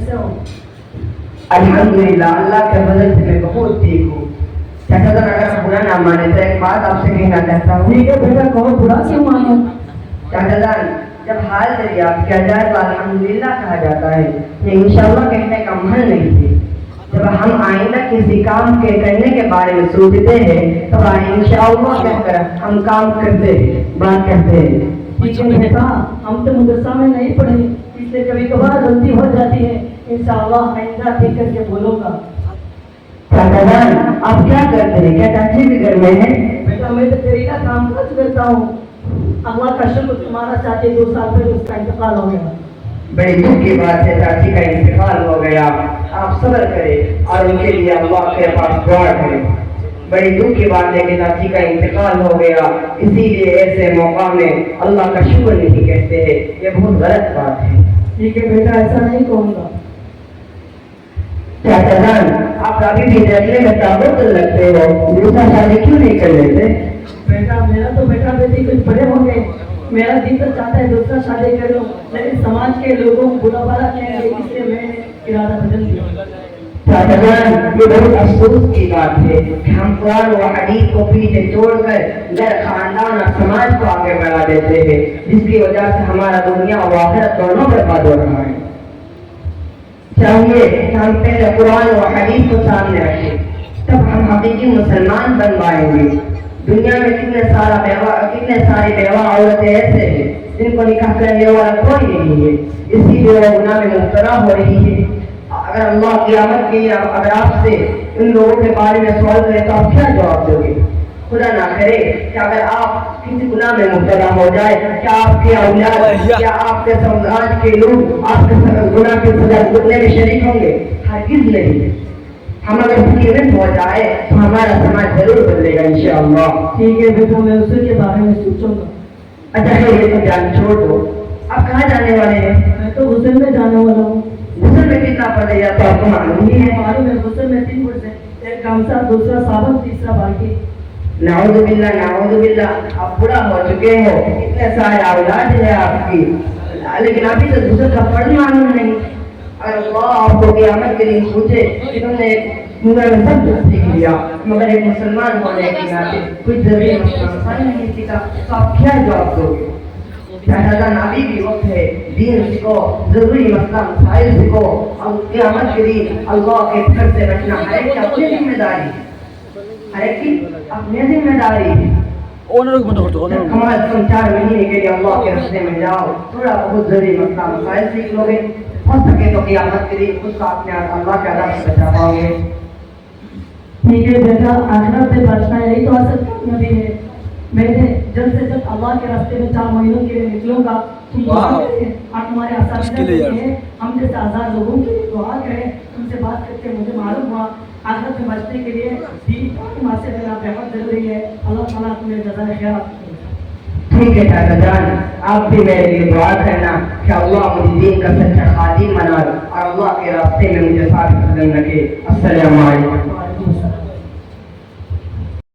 कैसे हो? अल्हम्दुलिल्लाह, अल्लाह के फजल से मैं बहुत ठीक हूँ। चाचा जान, अगर बुरा ना माने तो एक बात आपसे कहना चाहता हूँ। ठीक है बेटा, कहो, बुरा क्यों मानो? चाचा जान, जब हाल दरियाफ्त किया जाए तो अल्हम्दुलिल्लाह कहा जाता है, ये इंशाअल्लाह कहने का महल नहीं है। जब हम आइंदा किसी काम के करने के बारे में सोचते हैं तब इंशाअल्लाह कहकर हम काम करते हैं, बात करते हैं। ठीक है बेटा, हम तो मदरसा में नहीं पढ़े, इसलिए कभी कभार गलती हो जाती है। इंशाअल्लाह आइंदा ठीक करके बोलूंगा। चाचा जान, आप क्या करते हैं? क्या चाची भी घर में है? बेटा, मैं तो तेरी का काम काज करता हूँ। अल्लाह का शुक्र, तुम्हारा चाची 2 साल पहले उसका इंतकाल हो गया। बड़ी दुख की बात है, चाची का इंतकाल हो गया। आप सब्र करें और उनके लिए अल्लाह के पास दुआ करें। बड़ी दुख की बात है कि चाची का इंतकाल हो गया, इसीलिए ऐसे मौका में अल्लाह का शुक्र नहीं कहते हैं, ये बहुत गलत बात है। ठीक है बेटा, ऐसा नहीं कहूँगा। चाचा जान, आप अभी भी देखने में ताबुत लगते हो, दूसरा शादी क्यों नहीं कर लेते? बेटा, मेरा तो बेटा बेटी कुछ बड़े हो गए, मेरा दिल तो चाहता है दूसरा शादी कर लूं, लेकिन समाज के लोगों को बुरा भला कहेंगे, इसलिए मैंने इरादा बदल दिया। चाचा जान, ये बहुत अफसोस की बात है कि हम कुरान और हदीस को पीछे छोड़कर घर, खानदान और समाज को आगे बढ़ा देते हैं, जिसकी वजह से हमारा दुनिया और आखिरत दोनों बर्बाद हो रहा है। चाहिए कि हम पहले कुरान और हदीस को सामने रखें, तब हम हकीकी मुसलमान बन पाएंगे। दुनिया में कितने सारी बेवा औरतें ऐसे हैं जिनको निकाह करने वाला कोई नहीं है, इसीलिए वो गुनाह में मुब्तला हो रही है। अगर अल्लाह क़यामत के लिए अगर आपसे इन लोगों के बारे में सवाल करे तो आप क्या जवाब दोगे? खुदा ना करे कि अगर आप किसी गुनाह में मुब्तला हो जाए, क्या आपके औलाद या आपके समाज के लोग आपके गुनाह की सजा भुगतने में शरीक होंगे? हरगिज़ नहीं। हम अगर मुसीबत हो जाए तो हमारा समाज जरूर बदलेगा इंशाअल्लाह। ठीक है बेटा, मैं उसी के बारे में सोचूंगा। अच्छा है, ये तो जान छोड़ दो। आप कहाँ जाने वाले हैं? मैं तो गुसल में जाने वाला हूँ। गुसल में कितना पड़ जाता है आपको मालूम ही है? मालूम है, गुसल में 3 गुस्से, एक गामसा, दूसरा साबुन, तीसरा बाल्टी। नाउज़ुबिल्लाह, नाउज़ुबिल्लाह, आप बुरा हो चुके हो, इतने सारे औलाद है आपकी, लेकिन अभी तो गुसल का फर्ज मालूम नहीं। अगर अल्लाह आपको क़यामत के दिन पूछे कि तुमने दुनिया में सब कुछ सीख लिया मगर एक मुसलमान होने के नाते कुछ ज़रूरी मसला नहीं सीखा, तो आप क्या जवाब दोगे? चाचा जान, अभी भी वक्त है, दीन सीखो, जरूरी मसला मसाइल सीखो, और क़यामत के दिन अल्लाह के डर से बचना हर एक की अपनी जिम्मेदारी, हर एक की अपनी जिम्मेदारी है। कमाल तुम 4 महीने के लिए अल्लाह के रास्ते में जाओ, थोड़ा बहुत जरूरी मसला मसाइल सीख लोगे, हो सके तो क़यामत के दिन खुद का अपने अल्लाह के अज़ाब से बचा पाओगे। ठीक है बेटा, आखिरत से बचना यही तो असल कामयाबी है। मैंने जल्द से जल्द अल्लाह के रास्ते में 4 महीनों के लिए निकलूंगा। तुम दुआ करें और तुम्हारे असातिज़ा हैं, हम जैसे आज़ाद लोगों के लिए दुआ करें। तुमसे बात करके मुझे मालूम हुआ आखिरत में बचने के लिए दीन की मासे देना बहुत जरूरी है। अल्लाह ताला तुम्हें जज़ाए खैर। ठीक है चाचा जान, आप भी मेरे लिए दुआ करना कि अल्लाह मुझे दीन का सच्चा खादिम बना और अल्लाह के रास्ते में मुझे साबित कदम रखे। अस्सलामु अलैकुम।